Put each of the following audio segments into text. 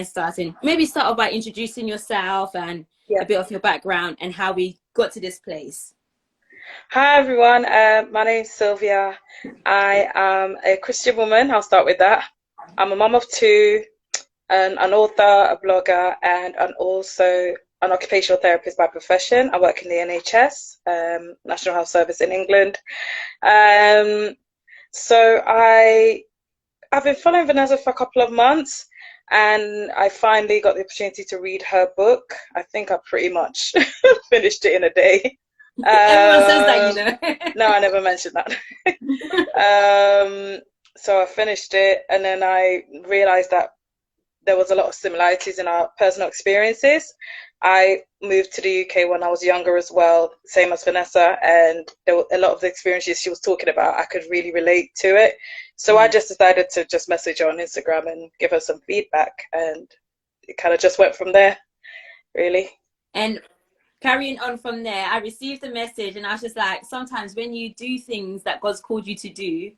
starting, maybe start off by introducing yourself and Yeah. a bit of your background and how we got to this place. Hi everyone. My name's Sylvia. I am a Christian woman. I'll start with that. I'm a mum of two, an author, a blogger, and also an occupational therapist by profession. I work in the NHS, National Health Service in England. So I've been following Vanessa for a couple of months, and I finally got the opportunity to read her book. I think I pretty much finished it in a day. Everyone says that, you know. No, I never mentioned that. So I finished it, and then I realized that there was a lot of similarities in our personal experiences. I moved to the UK when I was younger as well, same as Vanessa, and there were a lot of the experiences she was talking about. I could really relate to it. So I just decided to just message her on Instagram and give her some feedback, and it kind of just went from there, really. And carrying on from there, I received a message and I was just like, sometimes when you do things that God's called you to do,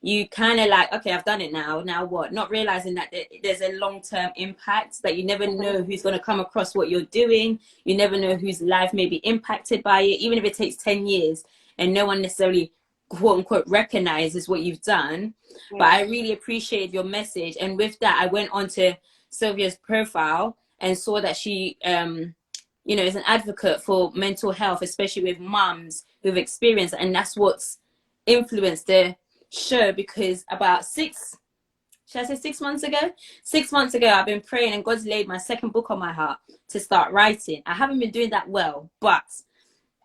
you kind of like, okay, I've done it now what? Not realizing that there's a long-term impact, that you never know who's going to come across what you're doing. You never know whose life may be impacted by it, even if it takes 10 years and no one necessarily quote unquote recognizes what you've done. But I really appreciated your message. And with that, I went onto Sylvia's profile and saw that she is an advocate for mental health, especially with mums who've experienced it. And that's what's influenced the show, because about 6 months ago? 6 months ago, I've been praying and God's laid my second book on my heart to start writing. I haven't been doing that well, but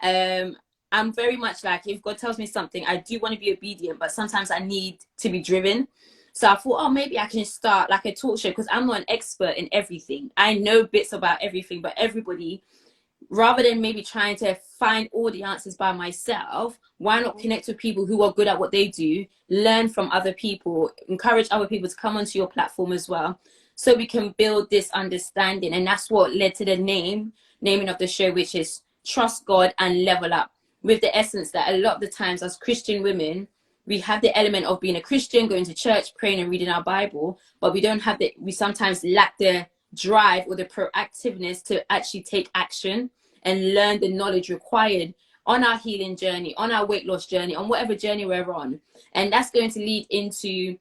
I'm very much like, if God tells me something, I do want to be obedient, but sometimes I need to be driven. So I thought, oh, maybe I can start like a talk show, because I'm not an expert in everything. I know bits about everything, but everybody, rather than maybe trying to find all the answers by myself, why not connect with people who are good at what they do, learn from other people, encourage other people to come onto your platform as well, so we can build this understanding. And that's what led to the naming of the show, which is Trust God and Level Up, with the essence that a lot of the times as Christian women, we have the element of being a Christian, going to church, praying and reading our Bible, but we sometimes lack the drive or the proactiveness to actually take action and learn the knowledge required on our healing journey, on our weight loss journey, on whatever journey we're on. And that's going to lead into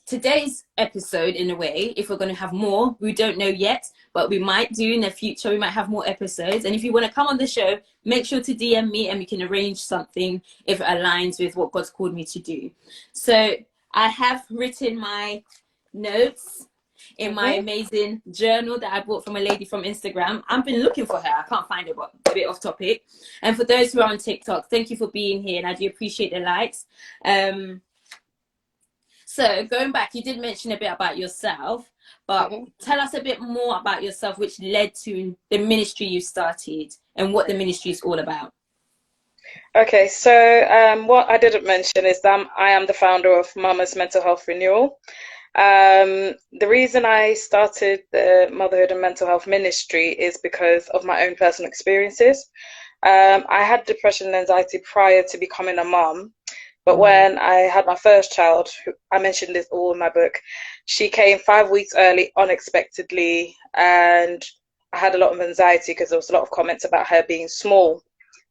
today's episode, in a way. If we're going to have more, we don't know yet, but we might do in the future. We might have more episodes, and if you want to come on the show, make sure to DM me and we can arrange something if it aligns with what God's called me to do. So I have written my notes in my amazing journal that I bought from a lady from Instagram. I've been looking for her, I can't find it, but a bit off topic. And for those who are on TikTok, thank you for being here, and I do appreciate the likes. So going back, you did mention a bit about yourself, but tell us a bit more about yourself, which led to the ministry you started and what the ministry is all about. Okay, so what I didn't mention is that I am the founder of Mama's Mental Health Renewal. The reason I started the Motherhood and Mental Health Ministry is because of my own personal experiences. I had depression and anxiety prior to becoming a mom. But when I had my first child, I mentioned this all in my book, she came 5 weeks early, unexpectedly, and I had a lot of anxiety because there was a lot of comments about her being small.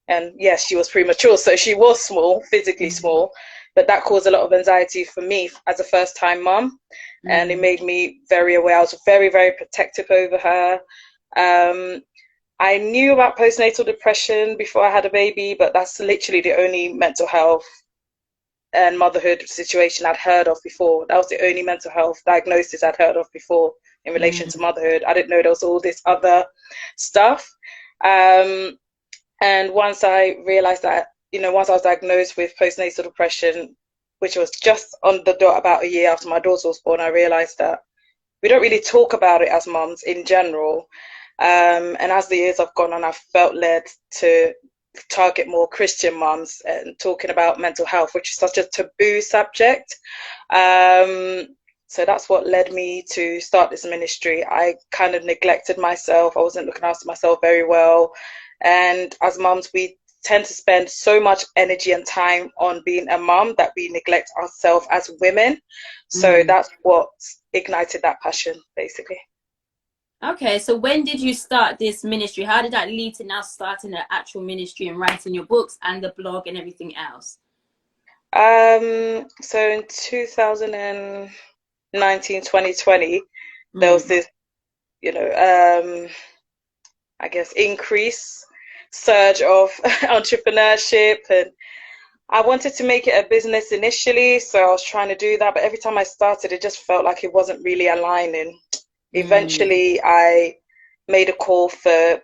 And yes, she was premature, so she was small, physically small, but that caused a lot of anxiety for me as a first-time mom, and it made me very aware. I was very, very protective over her. I knew about postnatal depression before I had a baby, but that's literally the only mental health and motherhood situation I'd heard of before. That was the only mental health diagnosis I'd heard of before in relation to motherhood. I didn't know there was all this other stuff. And once I realized that, once I was diagnosed with postnatal depression, which was just on the dot about a year after my daughter was born, I realized that we don't really talk about it as moms in general. And as the years have gone on, I've felt led to target more Christian moms and talking about mental health, which is such a taboo subject. So that's what led me to start this ministry. I kind of neglected myself. I wasn't looking after myself very well. And as moms, we tend to spend so much energy and time on being a mom that we neglect ourselves as women. So that's what ignited that passion, basically. Okay, so when did you start this ministry? How did that lead to now starting an actual ministry and writing your books and the blog and everything else? So in 2019, 2020, there was Mm. this, I guess, surge of entrepreneurship, and I wanted to make it a business initially, so I was trying to do that, but every time I started, it just felt like it wasn't really aligning. Mm. Eventually, I made a call for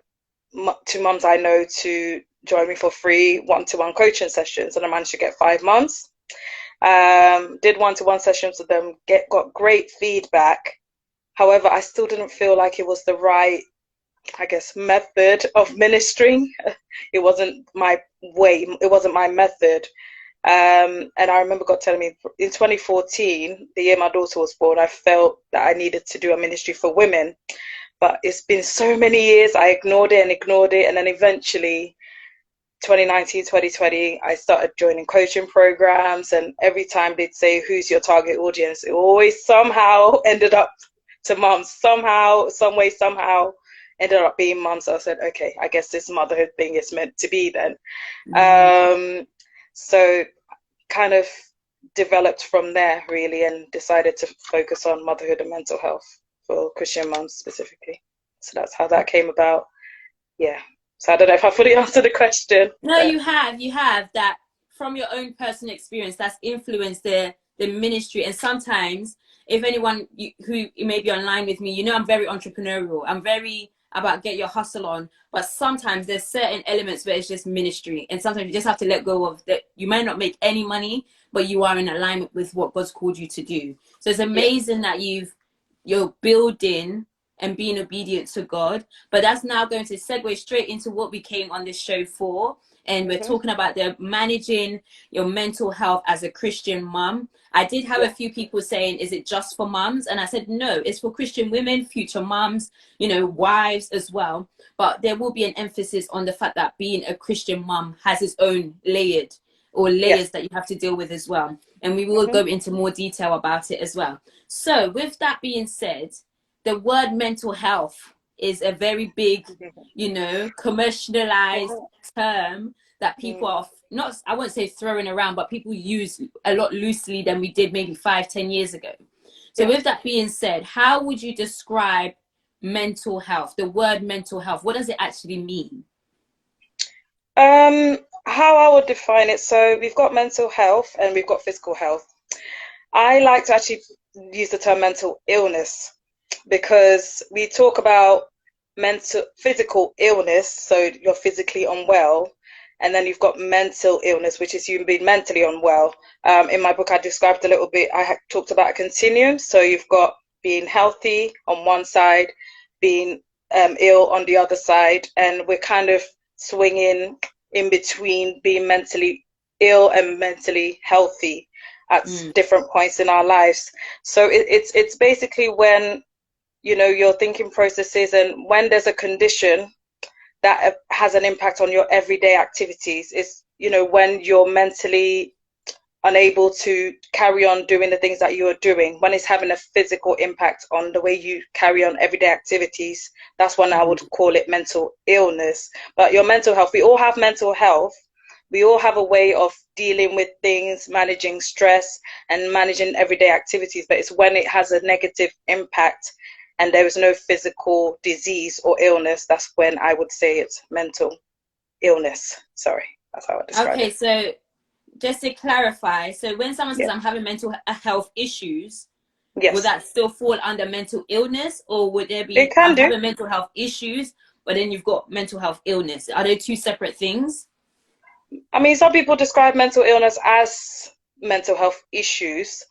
two mums I know to join me for free one-to-one coaching sessions, and I managed to get 5 months. Did one-to-one sessions with them, got great feedback. However, I still didn't feel like it was the right, I guess, method of ministering. It wasn't my way. It wasn't my method. And I remember God telling me in 2014, the year my daughter was born, I felt that I needed to do a ministry for women. But it's been so many years, I ignored it and ignored it. And then eventually, 2019, 2020, I started joining coaching programs. And every time they'd say, who's your target audience? It always somehow ended up to moms. Somehow, some way, somehow ended up being moms. So I said, okay, I guess this motherhood thing is meant to be then. Mm. So kind of developed from there really, and decided to focus on motherhood and mental health for Christian moms specifically. So that's how that came about. Yeah. So I don't know if I fully answered the question, No, but you have that from your own personal experience that's influenced the ministry. And sometimes, if anyone who may be online with me, I'm very entrepreneurial. I'm very about get your hustle on. But sometimes there's certain elements where it's just ministry, and sometimes you just have to let go of that. You might not make any money, but you are in alignment with what God's called you to do. So it's yeah. amazing that you're building and being obedient to God. But that's now going to segue straight into what we came on this show for. And we're Mm-hmm. talking about the managing your mental health as a Christian mom. I did have Yeah. a few people saying, is it just for moms? And I said, no, it's for Christian women, future moms, wives as well. But there will be an emphasis on the fact that being a Christian mom has its own Yes. layers that you have to deal with as well. And we will Mm-hmm. go into more detail about it as well. So with that being said, the word mental health is a very big, commercialized term that people Mm-hmm. are not, I won't say throwing around, but people use a lot loosely than we did maybe 5-10 years ago. So Yeah. with that being said, how would you describe mental health, the word mental health? What does it actually mean? How I would define it, so we've got mental health and we've got physical health. I like to actually use the term mental illness, because we talk about physical illness, so you're physically unwell, and then you've got mental illness, which is you being mentally unwell. In my book, I described a little bit, talked about a continuum. So you've got being healthy on one side, being ill on the other side, and we're kind of swinging in between being mentally ill and mentally healthy at Mm. different points in our lives. So it's basically when your thinking processes, and when there's a condition that has an impact on your everyday activities, is when you're mentally unable to carry on doing the things that you're doing, when it's having a physical impact on the way you carry on everyday activities. That's when I would call it mental illness. But your mental health, we all have mental health. We all have a way of dealing with things, managing stress and managing everyday activities, but it's when it has a negative impact and there is no physical disease or illness, that's when I would say it's mental illness. Sorry, that's how I describe Okay, it. so just to clarify, so when someone says Yeah. I'm having mental health issues, would Yes, that still fall under mental illness, or would there it be can I'm do. having mental health issues, but then you've got mental health illness? Are they two separate things? I mean, some people describe mental illness as mental health issues.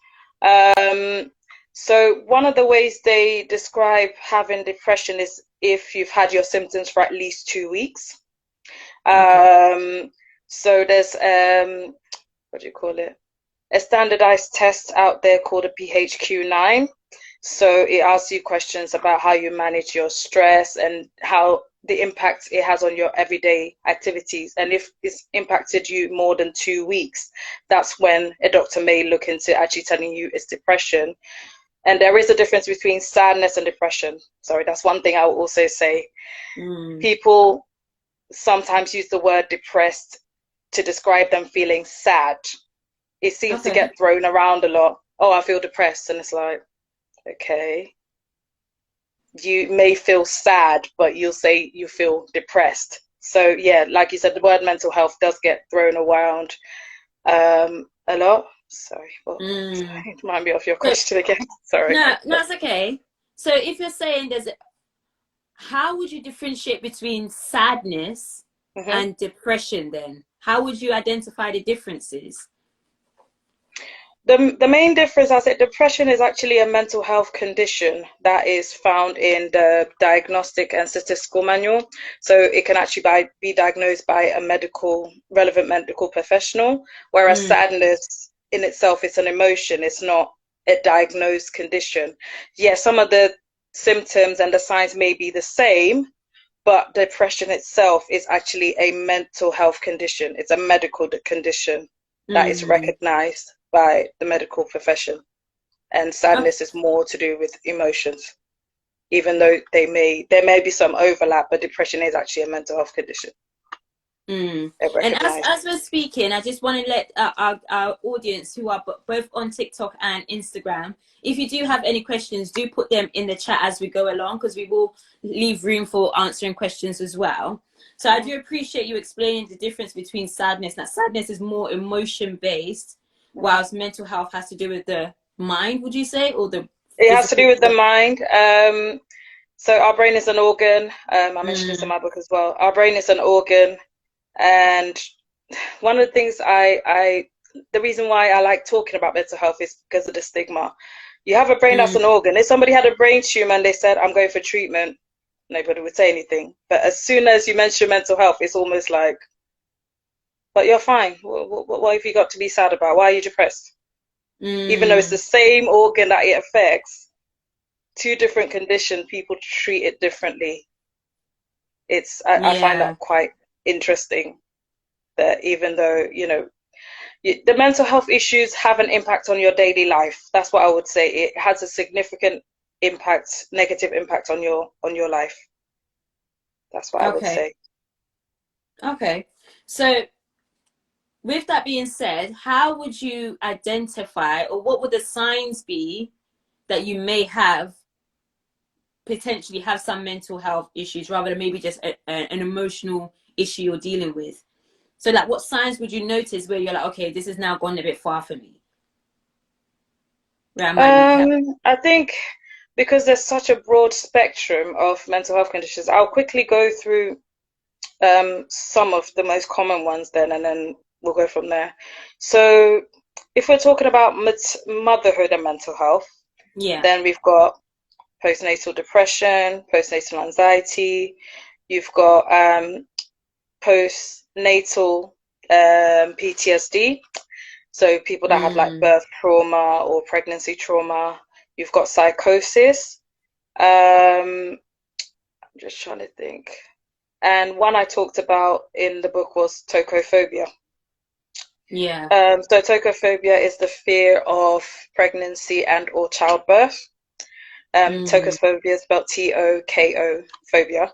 Um, so one of the ways they describe having depression is if you've had your symptoms for at least 2 weeks. Okay. So there's what do you call it? A standardized test out there called a PHQ-9. So it asks you questions about how you manage your stress and how the impact it has on your everyday activities. And if it's impacted you more than 2 weeks, that's when a doctor may look into actually telling you it's depression. And there is a difference between sadness and depression. Sorry, that's one thing I will also say. People sometimes use the word depressed to describe them feeling sad. It seems to get thrown around a lot. Oh, I feel depressed. And it's like, okay. You may feel sad, but you'll say you feel depressed. So yeah, like you said, the word mental health does get thrown around a lot. Sorry, remind me of your question again. Sorry. No, it's okay. So if you're saying how would you differentiate between sadness and depression then? How would you identify the differences? The main difference, I said, depression is actually a mental health condition that is found in the Diagnostic and Statistical Manual. So it can actually be diagnosed by a relevant medical professional, whereas sadness in itself is an emotion. It's not a diagnosed condition. Yes, some of the symptoms and the signs may be the same, but depression itself is actually a mental health condition. It's a medical condition that is recognized by the medical profession, and sadness is more to do with emotions, even though there may be some overlap, but depression is actually a mental health condition. And as we're speaking, I just want to let our audience who are both on TikTok and Instagram, if you do have any questions, do put them in the chat as we go along, because we will leave room for answering questions as well. So I do appreciate you explaining the difference between sadness. Now, sadness is more emotion based, whilst mental health has to do with the mind, would you say, or the it has to do with the mind. So our brain is an organ. I mentioned this in my book as well. Our brain is an organ, and one of the things the reason why I like talking about mental health is because of the stigma. You have a brain that's an organ. If somebody had a brain tumor and they said, I'm going for treatment, nobody would say anything. But as soon as you mention mental health, it's almost like, but you're fine. What have you got to be sad about? Why are you depressed? Even though it's the same organ that it affects, two different conditions, people treat it differently. I find that quite interesting, that even though, the mental health issues have an impact on your daily life. That's what I would say. It has a significant impact, negative impact on your life. That's what I would say. Okay. So with that being said, how would you identify, or what would the signs be that you may potentially have some mental health issues, rather than maybe just an emotional issue you're dealing with? So like, what signs would you notice where you're like, okay, this has now gone a bit far for me? I think because there's such a broad spectrum of mental health conditions, I'll quickly go through some of the most common ones then, and then we'll go from there. So if we're talking about motherhood and mental health, then we've got postnatal depression, postnatal anxiety, you've got postnatal PTSD, so people that have like birth trauma or pregnancy trauma. You've got psychosis. I'm just trying to think. And one I talked about in the book was tocophobia. So tocophobia is the fear of pregnancy and or childbirth. Tocophobia is spelled Toko phobia,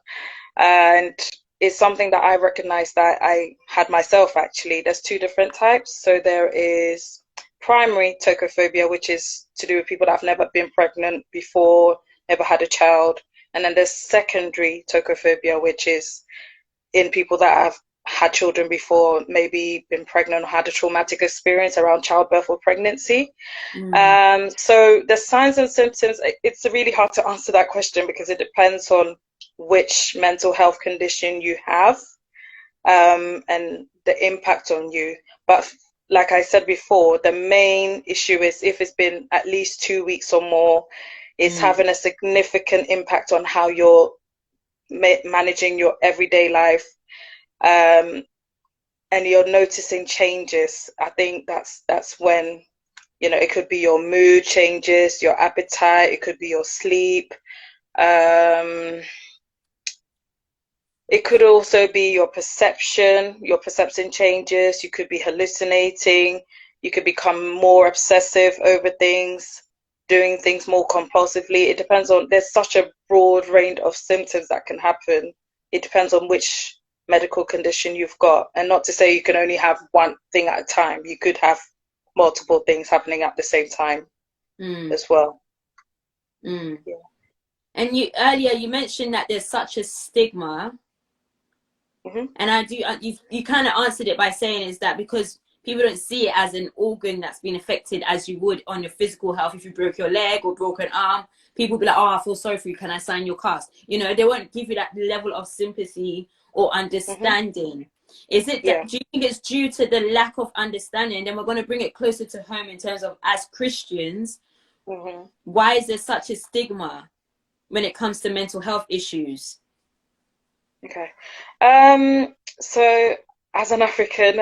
and it's something that I recognize that I had myself. Actually, there's two different types. So there is primary tocophobia, which is to do with people that have never been pregnant before, never had a child. And then there's secondary tocophobia, which is in people that have had children before, maybe been pregnant or had a traumatic experience around childbirth or pregnancy. So the signs and symptoms, it's really hard to answer that question because it depends on which mental health condition you have and the impact on you. But like I said before, the main issue is if it's been at least 2 weeks or more, it's having a significant impact on how you're managing your everyday life, and you're noticing changes. I think that's when, it could be your mood changes, your appetite, it could be your sleep. It could also be your perception changes. You could be hallucinating. You could become more obsessive over things. doing things more compulsively. It depends on, there's such a broad range of symptoms that can happen. It depends on which medical condition you've got. And not to say you can only have one thing at a time. You could have multiple things happening at the same time as well. Yeah. And you mentioned that there's such a stigma. And you kind of answered it by saying is that because people don't see it as an organ that's been affected as you would on your physical health. If you broke your leg or broke an arm, people be like, oh, I feel sorry for you, can I sign your cast? You know, they won't give you that level of sympathy or understanding. Is it that, do you think it's due to the lack of understanding? Then we're going to bring it closer to home in terms of, as Christians, why is there such a stigma when it comes to mental health issues? Okay. So as an African,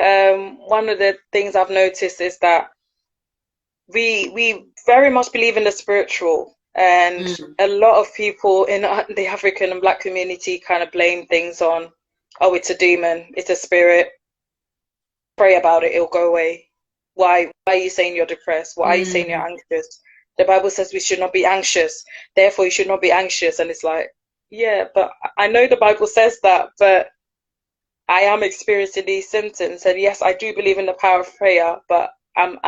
one of the things I've noticed is that we very much believe in the spiritual, and a lot of people in the African and Black community kind of blame things on, oh, it's a demon, it's a spirit, pray about it, it'll go away. Why are you saying you're depressed? Why are you saying you're anxious? The Bible says we should not be anxious, therefore you should not be anxious. And it's like, yeah, but I know the Bible says that, but I am experiencing these symptoms. And yes, I do believe in the power of prayer, but I'm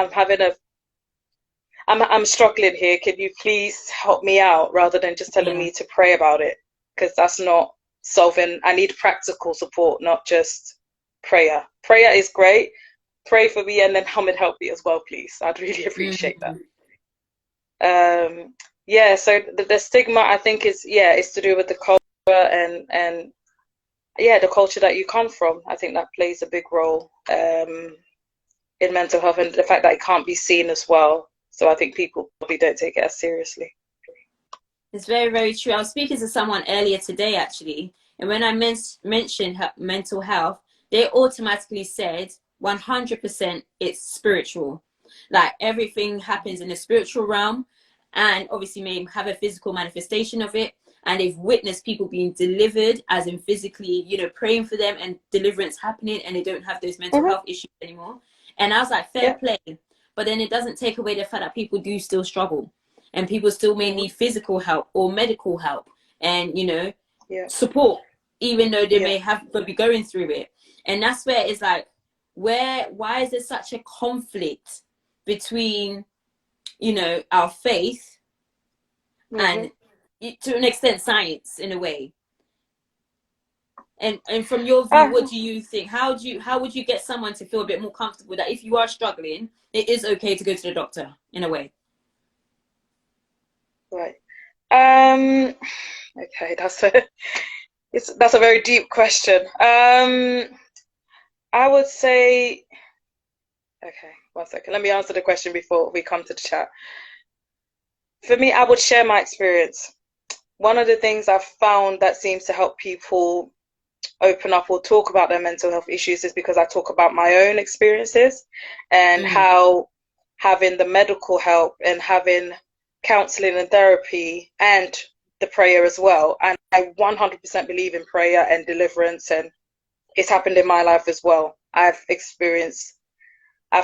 struggling here. Can you please help me out, rather than just telling me to pray about it? Because that's not solving. I need practical support, not just prayer. Prayer is great. Pray for me and then come and help me as well, please. I'd really appreciate that. So the stigma, I think, is to do with the culture and the culture that you come from. I think that plays a big role in mental health, and the fact that it can't be seen as well. So I think people probably don't take it as seriously. It's very, very true. I was speaking to someone earlier today, actually, and when I mentioned mental health, they automatically said 100% it's spiritual. Like everything happens in the spiritual realm, and obviously may have a physical manifestation of it. And they've witnessed people being delivered, as in physically, you know, praying for them and deliverance happening, and they don't have those mental health issues anymore. And I was like, fair play. But then it doesn't take away the fact that people do still struggle, and people still may need physical help or medical help and, you know, support, even though they may be going through it. And that's where it's like, why is there such a conflict between, you know, our faith and, to an extent, science in a way? And from your view, what do you think? How would you get someone to feel a bit more comfortable that if you are struggling, it is okay to go to the doctor in a way? Right. Okay, that's a very deep question. I would say, okay, 1 second. Let me answer the question before we come to the chat. For me, I would share my experience. One of the things I've found that seems to help people open up or talk about their mental health issues is because I talk about my own experiences and how having the medical help and having counseling and therapy and the prayer as well. And I 100% believe in prayer and deliverance, and it's happened in my life as well. I've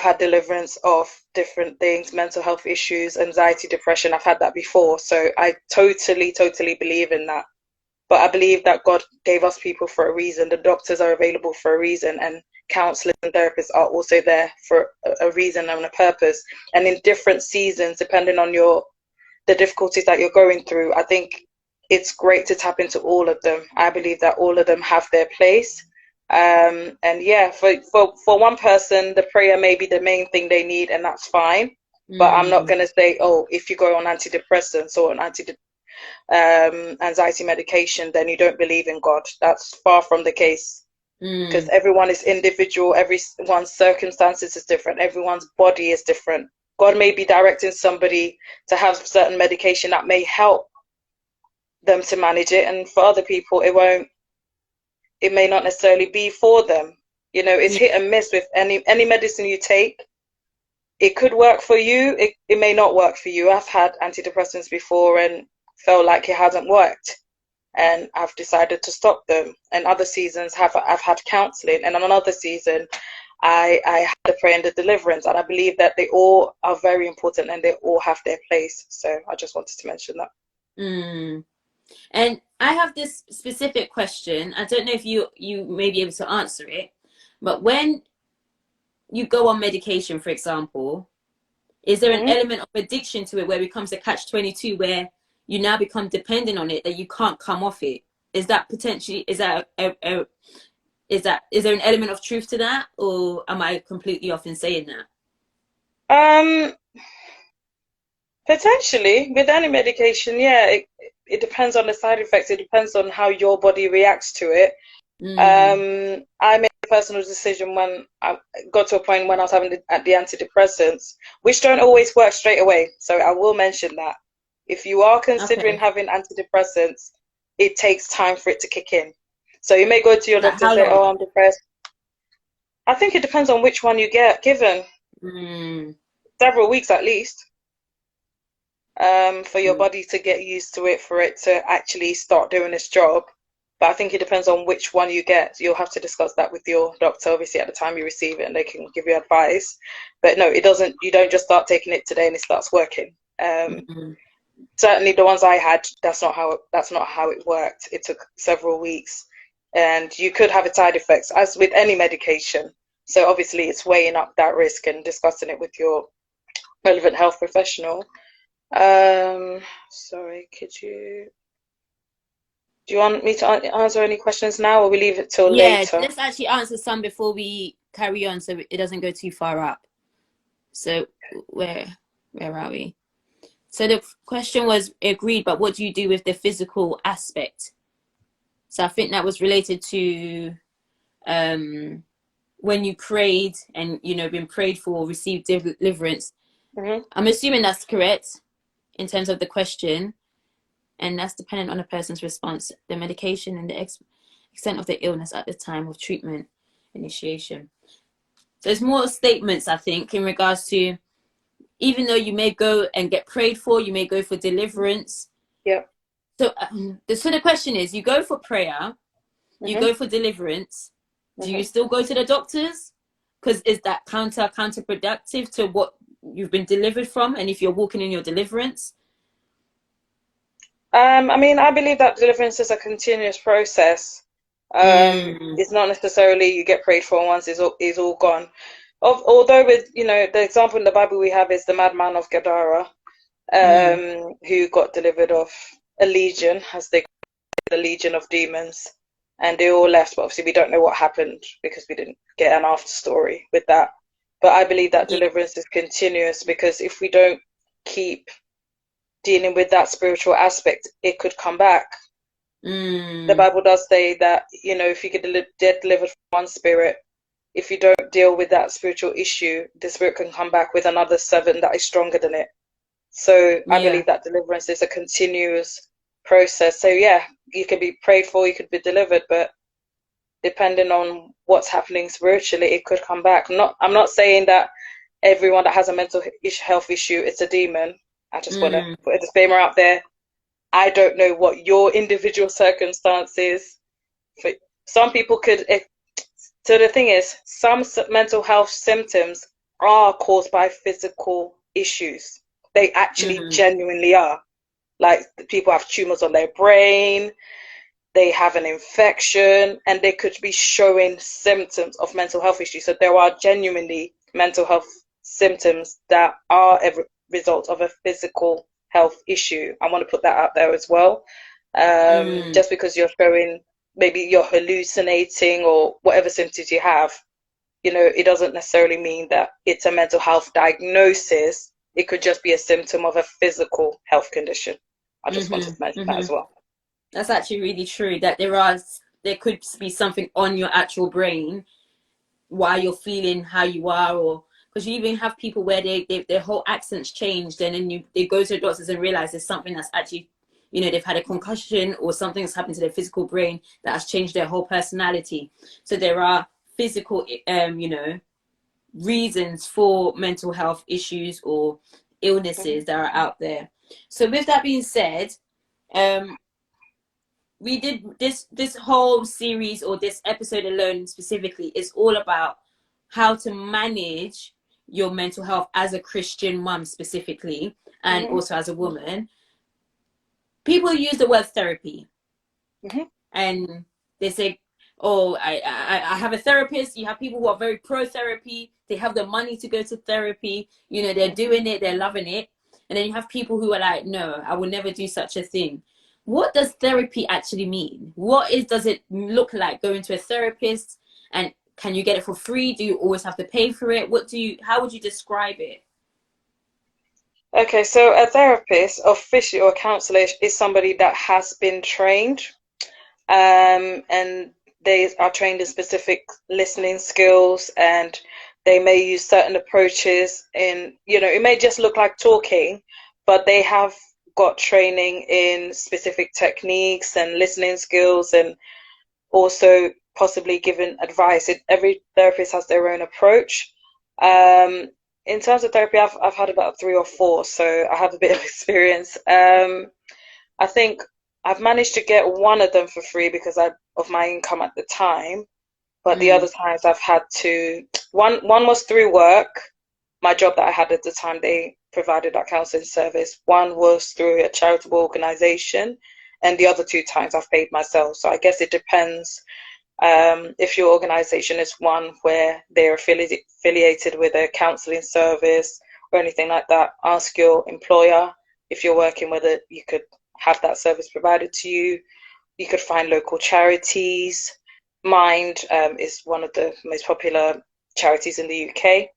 had deliverance of different things, mental health issues, anxiety, depression. I've had that before. So I totally believe in that. But I believe that God gave us people for a reason. The doctors are available for a reason, and counselors and therapists are also there for a reason and a purpose. And in different seasons, depending on the difficulties that you're going through, I think it's great to tap into all of them. I believe that all of them have their place. And for one person, the prayer may be the main thing they need, and that's fine. But I'm not going to say, oh, if you go on antidepressants or an anxiety medication, then you don't believe in God. That's far from the case, because everyone is individual. Everyone's circumstances is different. Everyone's body is different. God may be directing somebody to have certain medication that may help them to manage it, and for other people it may not necessarily be for them. You know, it's hit and miss with any medicine you take. It could work for you, it may not work for you. I've had antidepressants before and felt like it hasn't worked, and I've decided to stop them. And other seasons I've had counseling, and on another season I had the prayer and the deliverance, and I believe that they all are very important and they all have their place. So I just wanted to mention that. Mm. And I have this specific question. I don't know if you may be able to answer it, but when you go on medication, for example, is there an Mm-hmm. element of addiction to it where it becomes a catch-22 where you now become dependent on it that you can't come off it? Is that potentially, is there an element of truth to that, or am I completely off in saying that? Um, Potentially with any medication, yeah, it depends on the side effects. It depends on how your body reacts to it. Mm. I made a personal decision when I got to a point when I was having the antidepressants, which don't always work straight away. So I will mention that if you are considering Okay. having antidepressants, it takes time for it to kick in. So you may go to your Like doctor and how say, "Oh, long? I'm depressed." I think it depends on which one you get given. Mm. Several weeks at least, for your Mm. body to get used to it, for it to actually start doing its job. But I think it depends on which one you get. You'll have to discuss that with your doctor, obviously, at the time you receive it, and they can give you advice. But no, it doesn't. You don't just start taking it today and it starts working. Mm. Certainly, the ones I had, that's not how it worked. It took several weeks, and you could have side effects, as with any medication. So obviously, it's weighing up that risk and discussing it with your relevant health professional. Sorry, do you want me to answer any questions now, or we leave it till Yeah, later? let's actually answer some before we carry on so it doesn't go too far up. So where are we? So the question was agreed, but what do you do with the physical aspect? So I think that was related to when you prayed and been prayed for, received deliverance. Mm-hmm. I'm assuming that's correct in terms of the question, and that's dependent on a person's response, the medication, and the extent of the illness at the time of treatment initiation. So it's more statements, I think, in regards to, even though you may go and get prayed for, you may go for deliverance. Yeah. So the question is, you go for prayer, you Mm-hmm. go for deliverance. Do you Mm-hmm. still go to the doctors? Because is that counterproductive to what you've been delivered from? And if you're walking in your deliverance, I mean, I believe that deliverance is a continuous process. mm, It's not necessarily you get prayed for once is all gone. Although with the example in the Bible we have is the madman of Gadara, mm, who got delivered of a legion, as they call it, a legion of demons, and they all left. But obviously we don't know what happened because we didn't get an after story with that. But I believe that yeah, deliverance is continuous, because if we don't keep dealing with that spiritual aspect, it could come back. The mm, Bible does say that, if you get delivered from one spirit, if you don't deal with that spiritual issue, the spirit can come back with another seven that is stronger than it. So I yeah, believe that deliverance is a continuous process. So yeah, you can be prayed for, you could be delivered, but depending on what's happening spiritually, it could come back. I'm not saying that everyone that has a mental health issue is a demon. I just want to mm, put a disclaimer out there. I don't know what your individual circumstances. For some people could. So the thing is, some mental health symptoms are caused by physical issues. They actually mm, genuinely are. Like, people have tumors on their brain, they have an infection, and they could be showing symptoms of mental health issues. So there are genuinely mental health symptoms that are a result of a physical health issue. I want to put that out there as well. mm, Just because you're showing, maybe you're hallucinating or whatever symptoms you have, it doesn't necessarily mean that it's a mental health diagnosis. It could just be a symptom of a physical health condition. I just wanted to mention that mm. as well. That's actually really true. That there could be something on your actual brain why you're feeling how you are, or because you even have people where their whole accents changed, and then they go to the doctors and realize there's something that's actually, they've had a concussion or something's happened to their physical brain that has changed their whole personality. So there are physical reasons for mental health issues or illnesses that are out there. So with that being said, um we did this whole series, or this episode alone specifically, is all about how to manage your mental health as a Christian mum specifically, and Mm-hmm. also as a woman, people use the word therapy. Mm-hmm. And they say, oh, I have a therapist. You have people who are very pro therapy. They have the money to go to therapy. You know, they're doing it. They're loving it. And then you have people who are like, no, I will never do such a thing. What does therapy actually mean? Does it look like going to a therapist? And can you get it for free? Do you always have to pay for it? How would you describe it? Okay, so a therapist, officially, or a counselor is somebody that has been trained, and they are trained in specific listening skills, and they may use certain approaches in, it may just look like talking, but they have got training in specific techniques and listening skills, and also possibly giving advice. Every therapist has their own approach. In terms of therapy, I've had about 3 or 4, so I have a bit of experience. I think I've managed to get one of them for free because of my income at the time, but the other times I've had to. One was through work, my job that I had at the time. They provided that counseling service. One was through a charitable organization, and the other 2 times I've paid myself. So I guess it depends. If your organization is one where they're affiliated with a counseling service or anything like that, ask your employer. If you're working with it, you could have that service provided to you. You could find local charities. Mind is one of the most popular charities in the UK.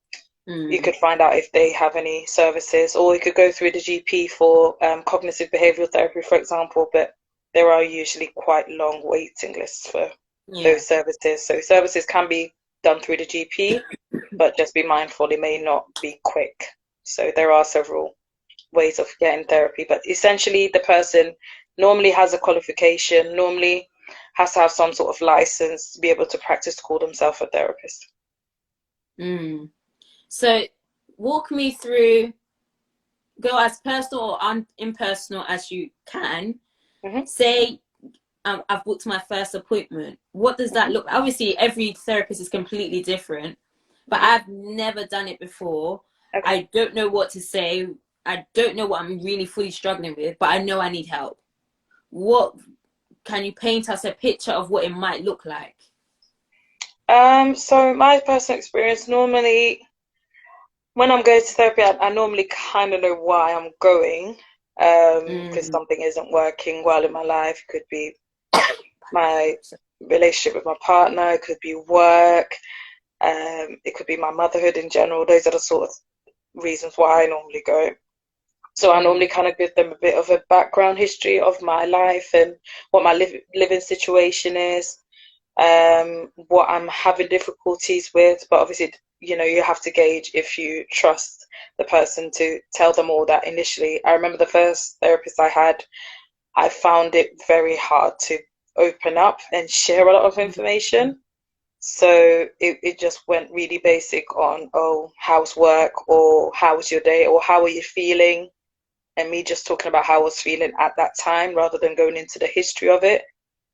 You could find out if they have any services, or you could go through the GP for cognitive behavioral therapy, for example, but there are usually quite long waiting lists for those services. So services can be done through the GP, but just be mindful it may not be quick. So there are several ways of getting therapy, but essentially the person normally has a qualification, normally has to have some sort of license to be able to practice to call themselves a therapist. So walk me through, go as personal or impersonal as you can. Say I've booked my first appointment. What does that look? Obviously, every therapist is completely different, but I've never done it before. Okay. I don't know what to say. I don't know what I'm really fully struggling with, but I know I need help. What can you paint us a picture of what it might look like? So my personal experience, normally when I'm going to therapy, I normally kind of know why I'm going, because something isn't working well in my life. It could be my relationship with my partner, it could be work, it could be my motherhood in general. Those are the sort of reasons why I normally go. So I normally kind of give them a bit of a background history of my life and what my living situation is, what I'm having difficulties with. But obviously, you have to gauge if you trust the person to tell them all that initially. I remember the first therapist I had, I found it very hard to open up and share a lot of information. So it just went really basic on, oh, how's work, or how was your day, or how are you feeling? And me just talking about how I was feeling at that time rather than going into the history of it.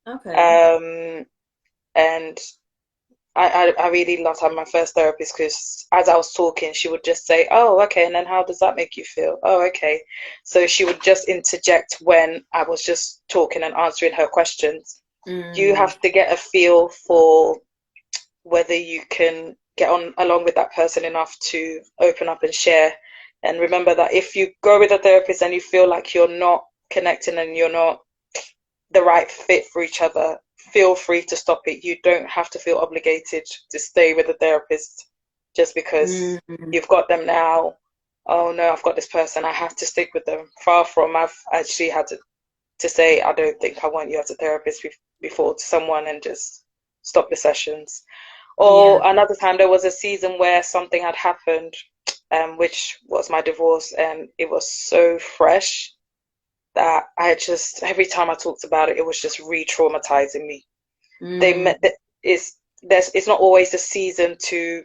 Okay. And I really loved having my first therapist, because as I was talking, she would just say, oh, okay, and then how does that make you feel? Oh, okay. So she would just interject when I was just talking and answering her questions. You have to get a feel for whether you can get on along with that person enough to open up and share. And remember that if you go with a therapist and you feel like you're not connecting and you're not the right fit for each other, feel free to stop it. You don't have to feel obligated to stay with a therapist just because you've got them now. Oh no, I've got this person, I have to stick with them. Far from. I've actually had to say, I don't think I want you as a therapist before to someone, and just stop the sessions. Or another time, there was a season where something had happened, which was my divorce, and it was so fresh that I just, every time I talked about it, it was just re-traumatizing me. It's not always a season to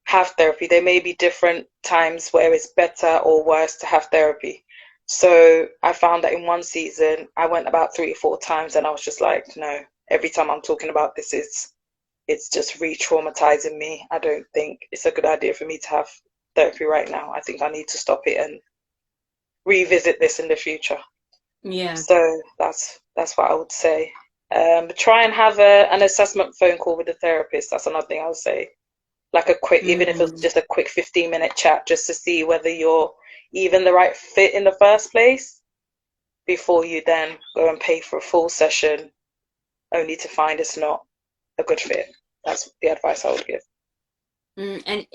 have therapy. There may be different times where it's better or worse to have therapy. So I found that in one season, I went about 3 or 4 times, and I was just like, no, every time I'm talking about this, it's it's just re-traumatizing me. I don't think it's a good idea for me to have therapy right now. I think I need to stop it and revisit this in the future. Yeah. So that's what I would say. Try and have an assessment phone call with the therapist. That's another thing I would say. Like a quick, even if it's Mm. just a quick 15-minute chat, just to see whether you're even the right fit in the first place before you then go and pay for a full session only to find it's not a good fit. That's the advice I would give. And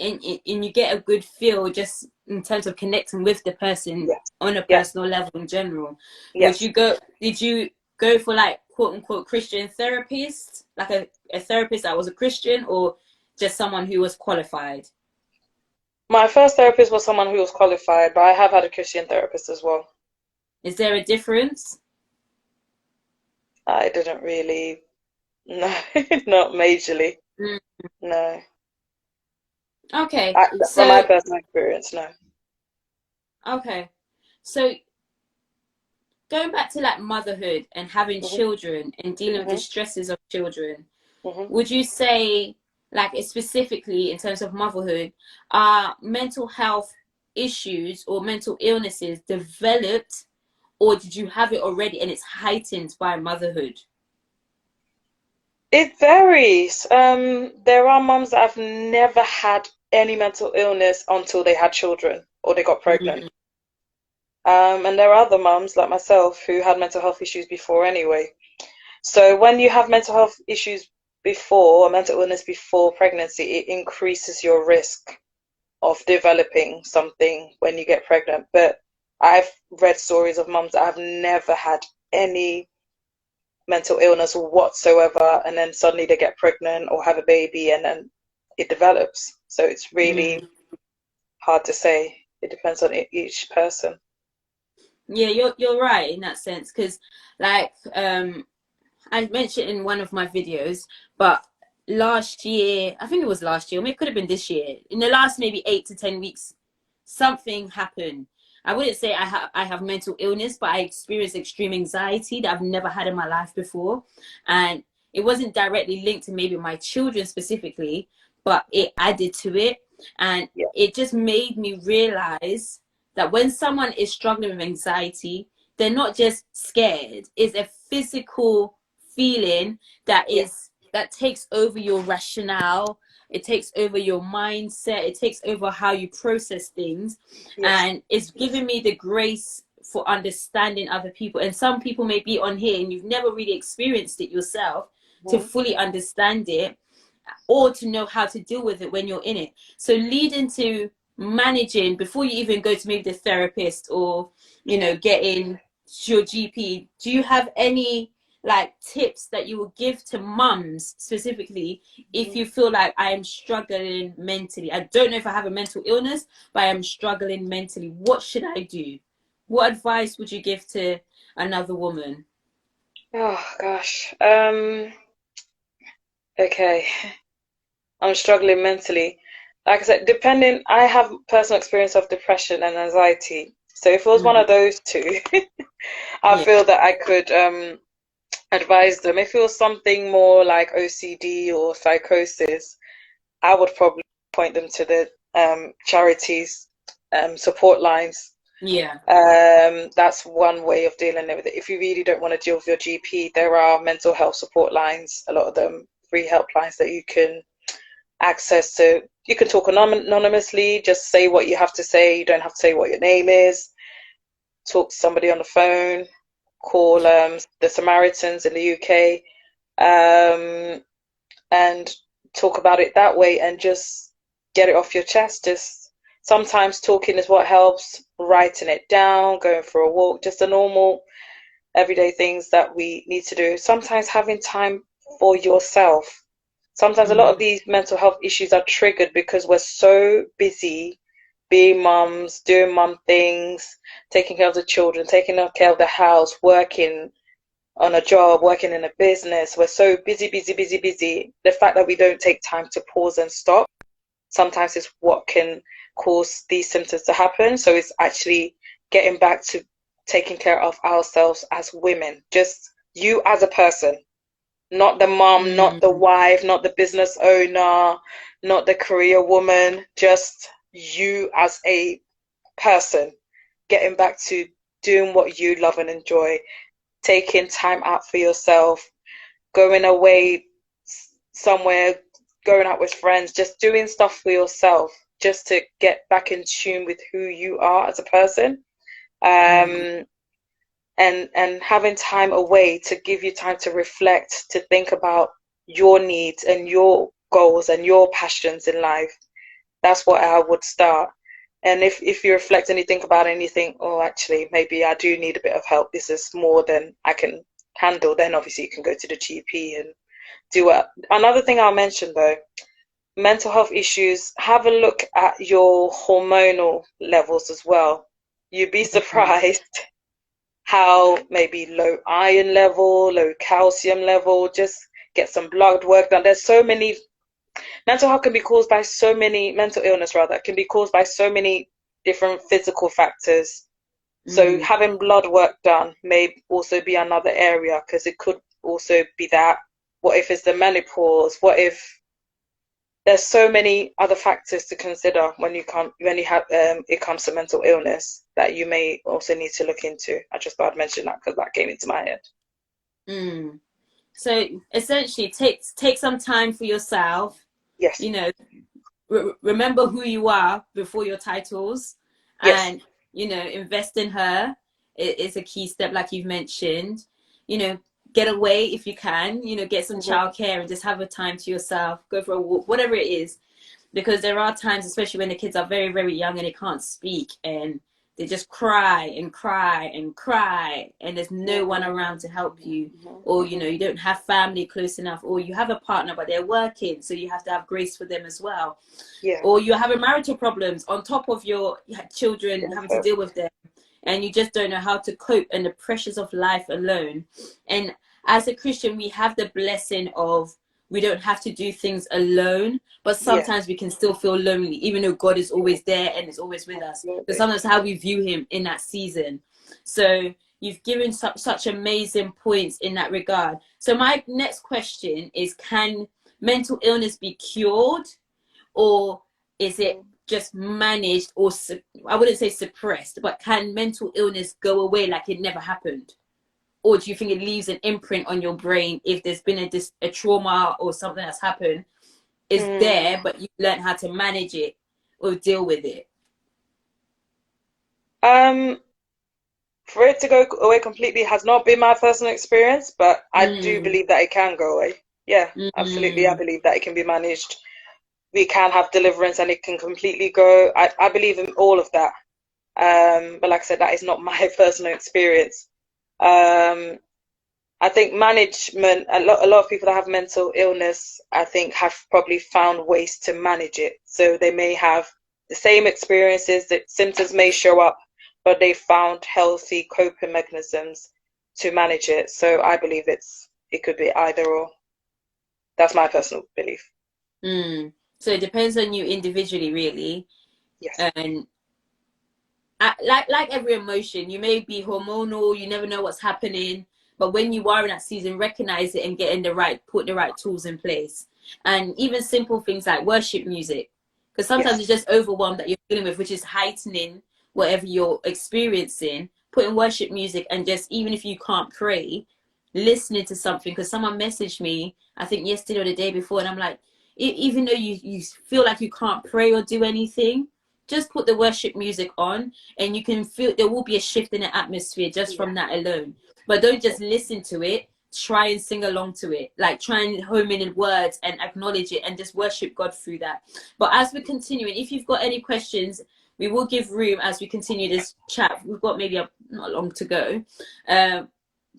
you get a good feel just in terms of connecting with the person Yes. on a Yeah. personal level in general. Yes. Did you go for like quote unquote Christian therapist, like a therapist that was a Christian, or just someone who was qualified? My first therapist was someone who was qualified, but I have had a Christian therapist as well. Is there a difference? I didn't really, no, not majorly. Mm. No. Okay, From my so personal experience, no. okay, so going back to like motherhood and having Mhm. children and dealing with the Mhm. stresses of children, Mhm. would you say, like specifically in terms of motherhood, are mental health issues or mental illnesses developed, or did you have it already and it's heightened by motherhood? It varies. There are mums that have never had any mental illness until they had children or they got pregnant. Mm, And there are other mums like myself who had mental health issues before anyway. So when you have mental health issues before, or mental illness before pregnancy, it increases your risk of developing something when you get pregnant. But I've read stories of mums that have never had any mental illness whatsoever, and then suddenly they get pregnant or have a baby, and then it develops. So it's really mm. hard to say. It depends on each person. Yeah, you're right in that sense because, like, I mentioned in one of my videos, but last year, I think it was last year, or maybe it could have been this year, in the last maybe 8 to 10 weeks, something happened. I wouldn't say I have mental illness, but I experienced extreme anxiety that I've never had in my life before. And it wasn't directly linked to maybe my children specifically, but it added to it. And Yeah. it just made me realize that when someone is struggling with anxiety, they're not just scared, it's a physical feeling that Yeah. takes over your rationale, it takes over your mindset, it takes over how you process things, Yes. and it's giving me the grace for understanding other people. And some people may be on here and you've never really experienced it yourself to Mhm. fully understand it or to know how to deal with it when you're in it. So leading to managing before you even go to maybe the therapist or Mhm. getting to your GP, do you have any like tips that you will give to mums specifically if Mhm. you feel like I am struggling mentally? I don't know if I have a mental illness, but I am struggling mentally. What should I do? What advice would you give to another woman? Oh gosh. Okay. I'm struggling mentally. Like I said, depending, I have personal experience of depression and anxiety. So if it was one Mm, of those two, I yeah. feel that I could advise them. If it was something more like OCD or psychosis, I would probably point them to the charities support lines. Yeah. That's one way of dealing with it. If you really don't want to deal with your GP, there are mental health support lines, a lot of them free helplines that you can access to. You can talk anonymously, just say what you have to say. You don't have to say what your name is. Talk to somebody on the phone, call the Samaritans in the UK, and talk about it that way and just get it off your chest. Just sometimes talking is what helps, writing it down, going for a walk, just the normal everyday things that we need to do. Sometimes having time for yourself. Sometimes a lot of Mm, these mental health issues are triggered because we're so busy being mums, doing mum things, taking care of the children, taking care of the house, working on a job, working in a business. We're so busy, busy, busy, busy. The fact that we don't take time to pause and stop sometimes is what can cause these symptoms to happen. So it's actually getting back to taking care of ourselves as women, just you as a person, not the mom, not the Mm. wife, not the business owner, not the career woman, just you as a person, getting back to doing what you love and enjoy, taking time out for yourself, going away somewhere, going out with friends, just doing stuff for yourself, just to get back in tune with who you are as a person. Mm. Um, and having time away to give you time to reflect, to think about your needs and your goals and your passions in life. That's what I would start. And if you reflect and you think about it and you think, oh, actually, maybe I do need a bit of help, this is more than I can handle, then obviously you can go to the GP and do it. Another thing I'll mention though, mental health issues, have a look at your hormonal levels as well. You'd be Mm. surprised how maybe low iron level, low calcium level, just get some blood work done. There's so many, mental health can be caused by so many, mental illness rather, can be caused by so many different physical factors. So Mm. having blood work done may also be another area, because it could also be that. What if it's the menopause? What if there's so many other factors to consider when you have it comes to mental illness that you may also need to look into. I just thought I'd mention that because that came into my head. Mm. So essentially, take some time for yourself. Yes, You know, remember who you are before your titles, yes, and invest in her is a key step, like you've mentioned. You know, get away if you can. Get some hmm, childcare and just have a time to yourself. Go for a walk, whatever it is, because there are times, especially when the kids are very, very young and they can't speak and they just cry and cry and cry, and there's no one hmm, around to help you, hmm, or hmm, you don't have family close enough, or you have a partner but they're working, so you have to have grace for them as well, yeah, or you're having marital problems on top of your children having to yes, deal with them, and you just don't know how to cope and the pressures of life alone. And as a Christian, we have the blessing of we don't have to do things alone, but yeah, sometimes we can still feel lonely, even though God is always there and is always with us. But absolutely. sometimes how we view Him in that season. So you've given such amazing points in that regard. So my next question is: can mental illness be cured, or is it just managed, or I wouldn't say suppressed, but can mental illness go away like it never happened? Or do you think it leaves an imprint on your brain if there's been a trauma or something that's happened? Is Mm. there, but you learn how to manage it or deal with it? Um, for it to go away completely has not been my personal experience, but I do Mm, believe that it can go away. Yeah, absolutely. I mm, believe that it can be managed. We can have deliverance and it can completely go. I believe in all of that. But like I said, that is not my personal experience. Um, I think management, a lot of people that have mental illness, I think have probably found ways to manage it. So they may have the same experiences, that symptoms may show up, but they found healthy coping mechanisms to manage it. So I believe it could be either or. That's my personal belief. mm. So it depends on you individually, really. Yes. And like every emotion, you may be hormonal, you never know what's happening, but when you are in that season, recognize it and put the right tools in place. And even simple things like worship music, because sometimes Yes. it's just overwhelm that you're dealing with, which is heightening whatever you're experiencing. Putting worship music, and just, even if you can't pray, listening to something. Because someone messaged me, I think yesterday or the day before, and I'm like, even though you feel like you can't pray or do anything, just put the worship music on, and you can feel there will be a shift in the atmosphere just Yeah. from that alone. But don't just listen to it, try and sing along to it, like try and home in words and acknowledge it and just worship God through that. But as we're continuing, if you've got any questions, we will give room as we continue this chat. We've got maybe not long to go. um,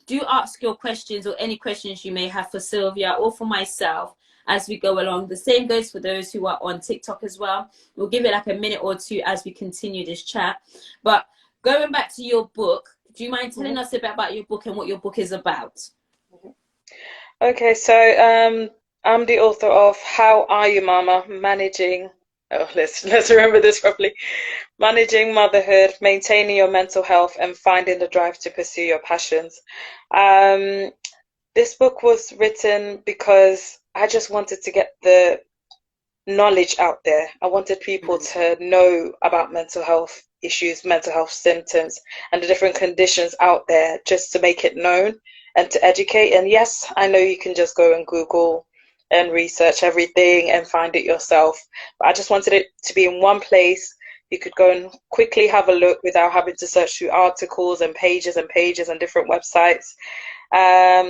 do ask your questions, or any questions you may have for Sylvia or for myself as we go along. The same goes for those who are on TikTok as well. We'll give it like a minute or two as we continue this chat. But going back to your book, do you mind telling Mhm. us a bit about your book and what your book is about? Okay, so I'm the author of How Are You, Mama? Managing. Oh, let's remember this properly. Managing motherhood, maintaining your mental health, and finding the drive to pursue your passions. Um, this book was written because I just wanted to get the knowledge out there. I wanted people to know about mental health issues, mental health symptoms, and the different conditions out there, just to make it known and to educate. And yes, I know you can just go and Google and research everything and find it yourself, but I just wanted it to be in one place. You could go and quickly have a look without having to search through articles and pages and different websites.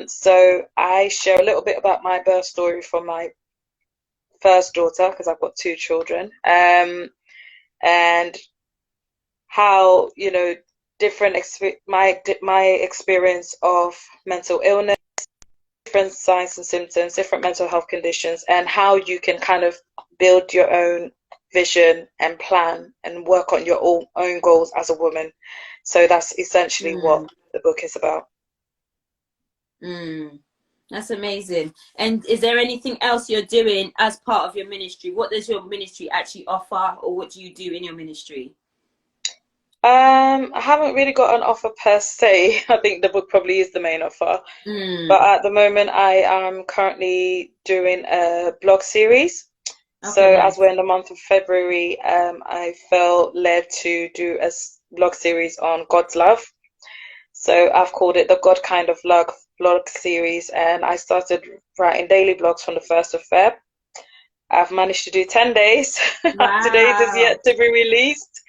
So I share a little bit about my birth story from my first daughter, because I've got two children, and how, you know, my experience of mental illness, different signs and symptoms, different mental health conditions, and how you can kind of build your own vision and plan and work on your own goals as a woman. So that's essentially what the book is about. That's amazing. And is there anything else you're doing as part of your ministry? What does your ministry actually offer, or what do you do in your ministry? I haven't really got an offer per se. I think the book probably is the main offer. But at the moment, I am currently doing a blog series. So as we're in the month of February, I felt led to do a blog series on God's love. So I've called it the God Kind of Love blog series, and I started writing daily blogs from the 1st of Feb. I've managed to do 10 days. Wow. Today's is yet to be released.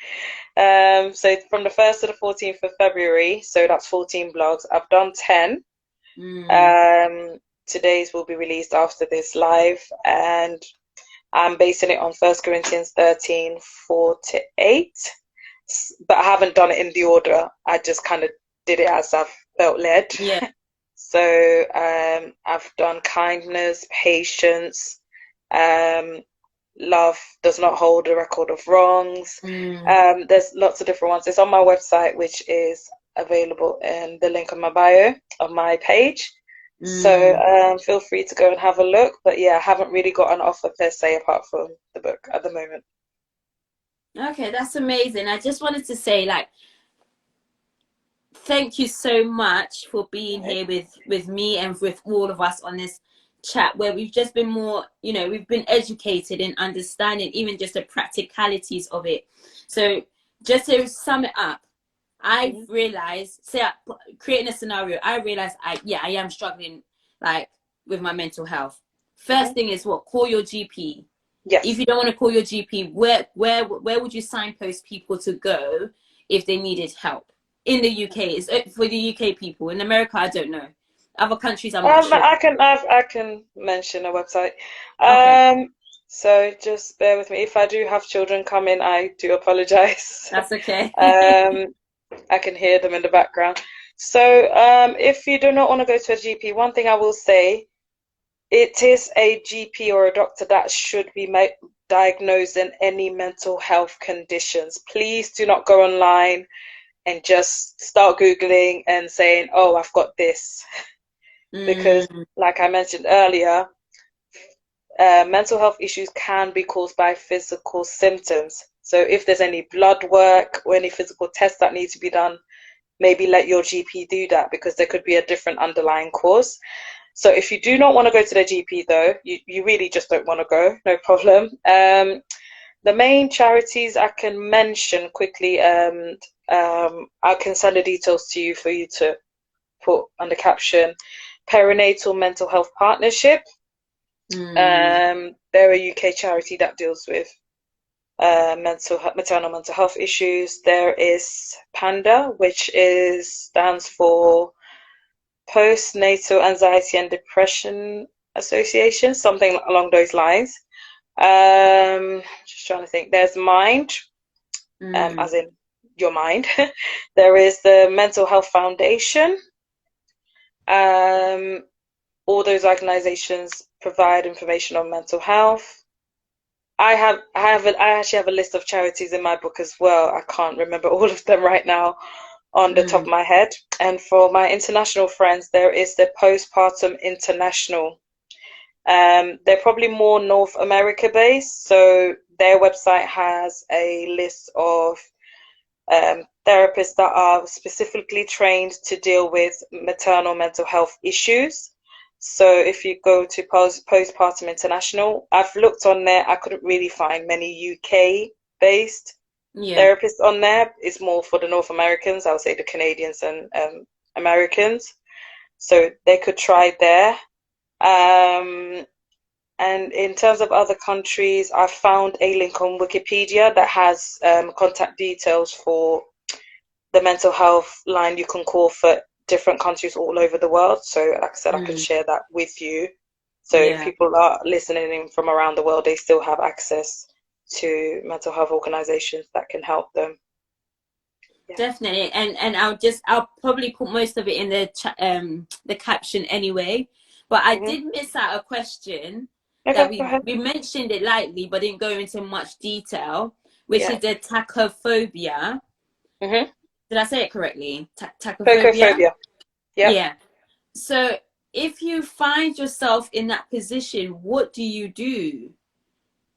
So from the 1st to the 14th of February, so that's 14 blogs. I've done 10. Today's will be released after this live, and I'm basing it on 1 Corinthians 13, 4-8. But I haven't done it in the order. I just kind of did it as I've felt led. Yeah. So I've done kindness, patience, love does not hold a record of wrongs. There's lots of different ones. It's on my website, which is available in the link on my bio of my page. So feel free to go and have a look. But yeah, I haven't really got an offer per se apart from the book at the moment. Okay, that's amazing. I just wanted to say, like, thank you so much for being here with me and with all of us on this chat, where we've just been more, you know, we've been educated in understanding even just the practicalities of it. So just to sum it up, I realized, creating a scenario, I realized I am struggling, like, with my mental health. First thing is what? Call your GP. Yes. If you don't want to call your GP, where would you signpost people to go if they needed help? In the UK, it's for the UK people. In America, I don't know. Other countries, I'm not sure. I can mention a website. So just bear with me. If I do have children come in, I do apologize. That's okay. I can hear them in the background. So if you do not want to go to a GP, one thing I will say, it is a GP or a doctor that should be diagnosing any mental health conditions. Please do not go online and just start Googling and saying, oh, I've got this. Because like I mentioned earlier, mental health issues can be caused by physical symptoms. So if there's any blood work or any physical tests that need to be done, maybe let your GP do that, because there could be a different underlying cause. So if you do not want to go to the GP though, you really just don't want to go, no problem. The main charities I can mention quickly, I can send the details to you for you to put on the caption. Perinatal Mental Health Partnership. They're a UK charity that deals with maternal mental health issues. There is PANDA, which stands for Postnatal Anxiety and Depression Association, something along those lines. Just trying to think. There's Mind, as in your mind. There is the Mental Health Foundation. All those organizations provide information on mental health. I actually have a list of charities in my book as well. I can't remember all of them right now on the top of my head. And for my international friends, there is the Postpartum International. They're probably more North America based, so their website has a list of therapists that are specifically trained to deal with maternal mental health issues. So if you go to Postpartum International, I've looked on there. I couldn't really find many UK-based Yeah. therapists on there. It's more for the North Americans. I would say the Canadians and Americans. So they could try there. And in terms of other countries, I found a link on Wikipedia that has contact details for the mental health line you can call for different countries all over the world. So, like I said, I can share that with you. So, if Yeah. people are listening in from around the world, they still have access to mental health organizations that can help them. Yeah. Definitely, and I'll probably put most of it in the caption anyway. But I Mm-hmm. did miss out a question that Okay, go ahead. we mentioned it lightly, but didn't go into much detail, which Yeah. is the tachophobia. Mm-hmm. Did I say it correctly? Tachophobia. Tocophobia. Yeah. Yeah. So if you find yourself in that position, what do you do?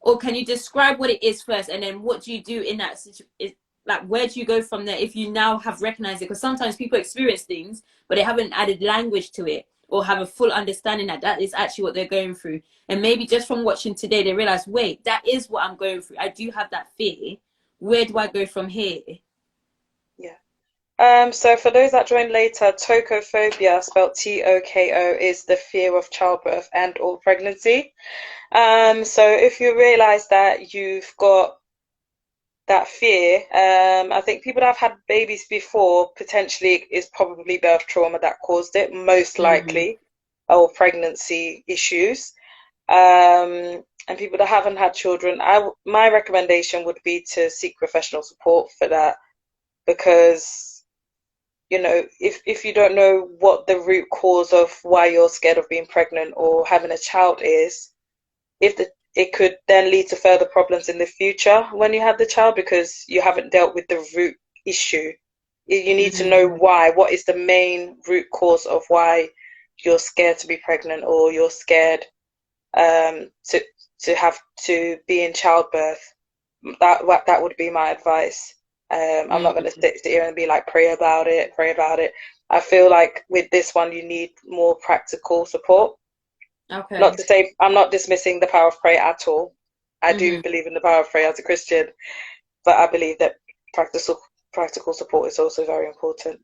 Or can you describe what it is first, and then what do you do in that situation? Like, where do you go from there if you now have recognized it? Because sometimes people experience things, but they haven't added language to it or have a full understanding that that is actually what they're going through. And maybe just from watching today, they realize, wait, that is what I'm going through. I do have that fear. Where do I go from here? Yeah. So for those that joined later, tocophobia, spelled Toko, is the fear of childbirth and or pregnancy. So if you realize that you've got that fear, I think people that have had babies before potentially is probably birth trauma that caused it, most Mm, likely, or pregnancy issues. And people that haven't had children, my recommendation would be to seek professional support for that, because if you don't know what the root cause of why you're scared of being pregnant or having a child is, it could then lead to further problems in the future when you have the child, because you haven't dealt with the root issue. You need to know mm, why. What is the main root cause of why you're scared to be pregnant, or you're scared to have to be in childbirth? That would be my advice. I'm not going to mm. sit here and be like, pray about it, pray about it. I feel like with this one, you need more practical support. Not Okay. to say I'm not dismissing the power of prayer at all. I do Hmm. believe in the power of prayer as a Christian, but I believe that practical support is also very important.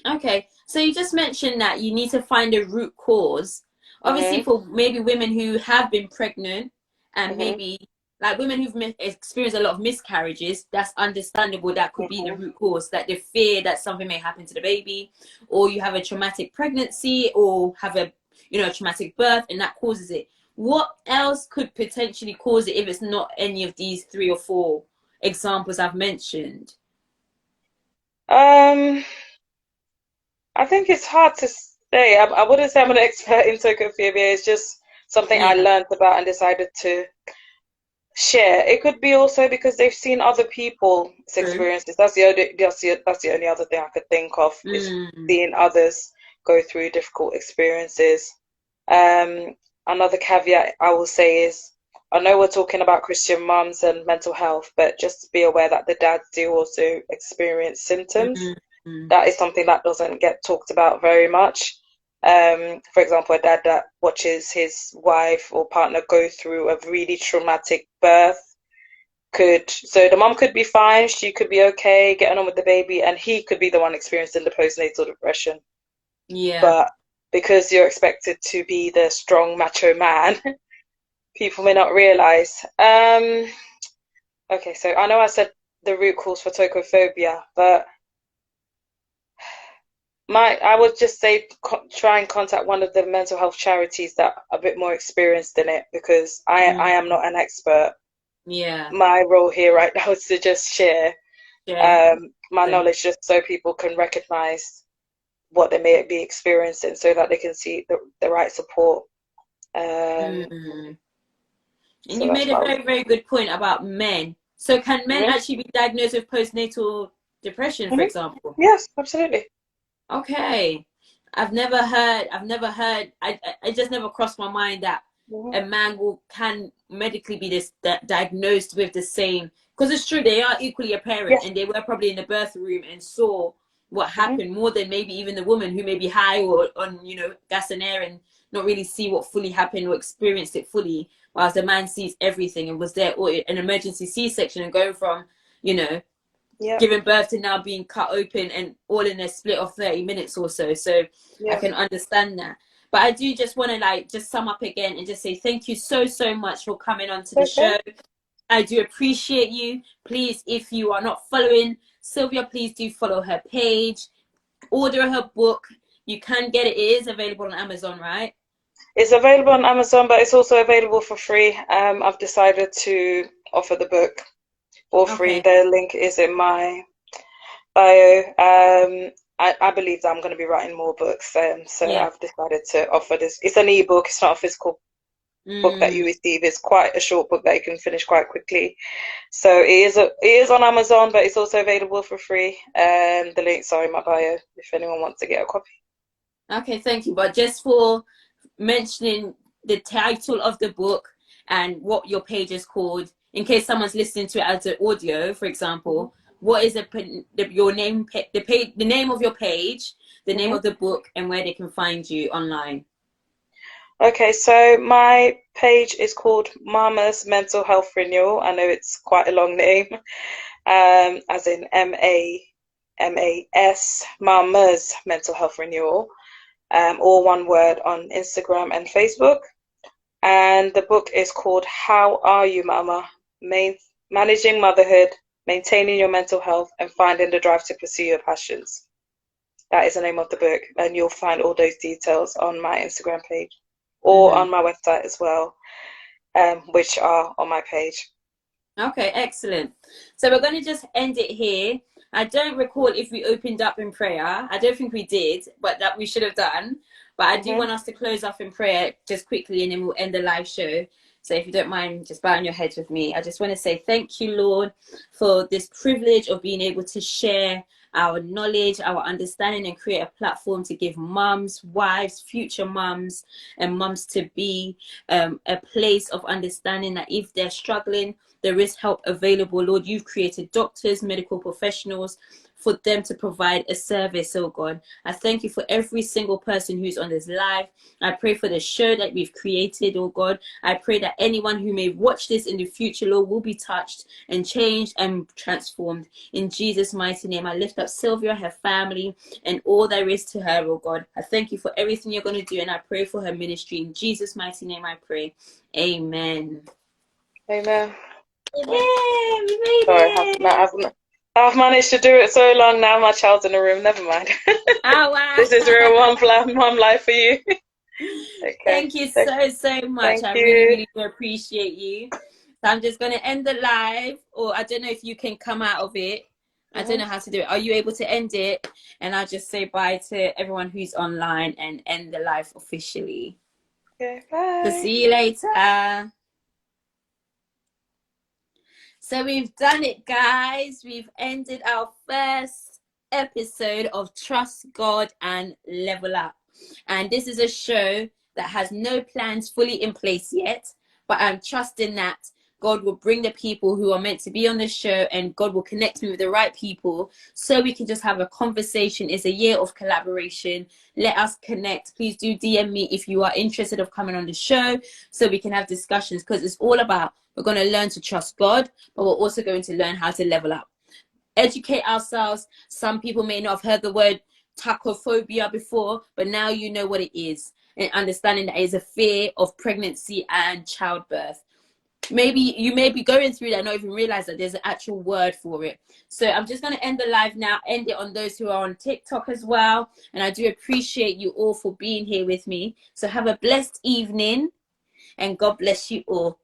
Okay, so you just mentioned that you need to find a root cause. Obviously, Mhm. for maybe women who have been pregnant and Mhm. maybe like women who've experienced a lot of miscarriages, that's understandable. That could be the Mhm. root cause, that the fear that something may happen to the baby, or you have a traumatic pregnancy, or have a traumatic birth, and that causes it. What else could potentially cause it if it's not any of these three or four examples I've mentioned? Um, I think it's hard to say. I wouldn't say I'm an expert in tocophobia. It's just something I Yeah, learned about and decided to share. It could be also because they've seen other people's true. experiences. That's the only other thing I could think of, is Mm, seeing others go through difficult experiences. Um, Another caveat I will say is, I know we're talking about Christian mums and mental health, but just be aware that the dads do also experience symptoms. mm, mm. That is something that doesn't get talked about very much. For example, a dad that watches his wife or partner go through a really traumatic birth so the mom could be fine, she could be okay, getting on with the baby, and he could be the one experiencing the postnatal depression. Yeah. But because you're expected to be the strong macho man, people may not realize. Okay, so I know I said the root cause for tocophobia, but I would just say try and contact one of the mental health charities that are a bit more experienced in it, because I am Mm, not an expert. yeah. My role here right now is to just share Yeah. my Okay. knowledge, just so people can recognize what they may be experiencing, so that they can see the right support. Mm. And So you that's made a what I was. very, very good point about men. So can men Mhm. actually be diagnosed with postnatal depression, for Mhm. example? Yes, absolutely. Okay. I've never heard, I just never crossed my mind that Mhm. a man can medically be diagnosed with the same, because it's true they are equally apparent Yes. and they were probably in the birth room and saw what happened, more than maybe even the woman who may be high or on, you know, gas and air and not really see what fully happened or experienced it fully, whilst the man sees everything and was there, or an emergency C-section and going from, you know, giving birth to now being cut open and all in a split of 30 minutes or so. So I can understand that. But I do just want to like just sum up again and just say thank you so much for coming on to the show. I do appreciate you. Please, if you are not following Sylvia, please do follow her page, order her book. You can get it. It is available on Amazon, right? It's available on Amazon, but it's also available for free. I've decided to offer the book for free. The link is in my bio. I believe that I'm going to be writing more books, so I've decided to offer this. It's an ebook. It's not a physical book that you receive. It's quite a short book that you can finish quite quickly. So it is on Amazon, but it's also available for free. The links are in my bio if anyone wants to get a copy. Okay, thank you. But just for mentioning the title of the book and what your page is called, in case someone's listening to it as an audio, for example, what is your name, the name of your page, the name of the book, and where they can find you online? Okay, so my page is called Mama's Mental Health Renewal. I know it's quite a long name, as in MAMAS, Mama's Mental Health Renewal, all one word, on Instagram and Facebook. And the book is called How Are You, Mama? Managing Motherhood, Maintaining Your Mental Health, and Finding the Drive to Pursue Your Passions. That is the name of the book, and you'll find all those details on my Instagram page or on my website as well, which are on my page. Okay, excellent. So we're going to just end it here. I don't recall if we opened up in prayer. I don't think we did, but that we should have done. But I do want us to close off in prayer just quickly, and then we'll end the live show. So if you don't mind, just bowing your heads with me. I just want to say thank you, Lord, for this privilege of being able to share our knowledge, our understanding, and create a platform to give mums, wives, future mums, and mums to be a place of understanding that if they're struggling, there is help available. Lord, you've created doctors, medical professionals, for them to provide a service, oh God. I thank you for every single person who's on this live. I pray for the show that we've created, oh God. I pray that anyone who may watch this in the future, Lord, will be touched and changed and transformed. In Jesus' mighty name, I lift up Sylvia, her family, and all there is to her, oh God. I thank you for everything you're going to do, and I pray for her ministry. In Jesus' mighty name, I pray. Amen. Amen. Yeah, we made it. I've managed to do it so long now. My child's in the room. Never mind. Oh, wow. This is real mom life for you. Okay. Thank you so much. I really do appreciate you. So I'm just going to end the live, or I don't know if you can come out of it. I don't know how to do it. Are you able to end it? And I'll just say bye to everyone who's online and end the live officially. Okay, bye. So see you later. So we've done it, guys. We've ended our first episode of Trust God and Level Up. And this is a show that has no plans fully in place yet, but I'm trusting that God will bring the people who are meant to be on the show, and God will connect me with the right people so we can just have a conversation. It's a year of collaboration. Let us connect. Please do DM me if you are interested of coming on the show so we can have discussions, because it's all about, we're going to learn to trust God, but we're also going to learn how to level up. Educate ourselves. Some people may not have heard the word Tocophobia before, but now you know what it is, and understanding that it is a fear of pregnancy and childbirth. Maybe you may be going through that and not even realize that there's an actual word for it. So I'm just going to end the live now, end it on those who are on TikTok as well. And I do appreciate you all for being here with me. So have a blessed evening, and God bless you all.